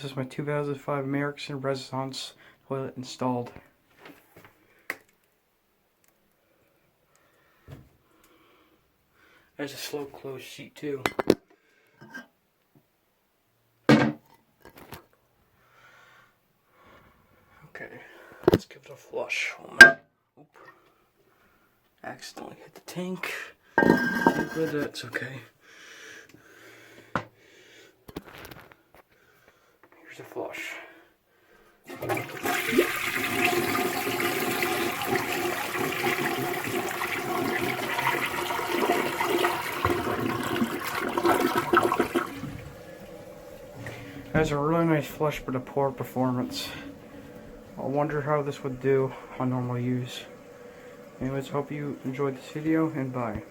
This is my 2005 American Renaissance toilet installed. There's a slow close sheet too. Okay, let's give it a flush. Oh man. Oop. Accidentally hit the tank. But that's okay. Here's a flush. Has a really nice flush but a poor performance. I wonder how this would do on normal use. Anyways, hope you enjoyed this video and bye.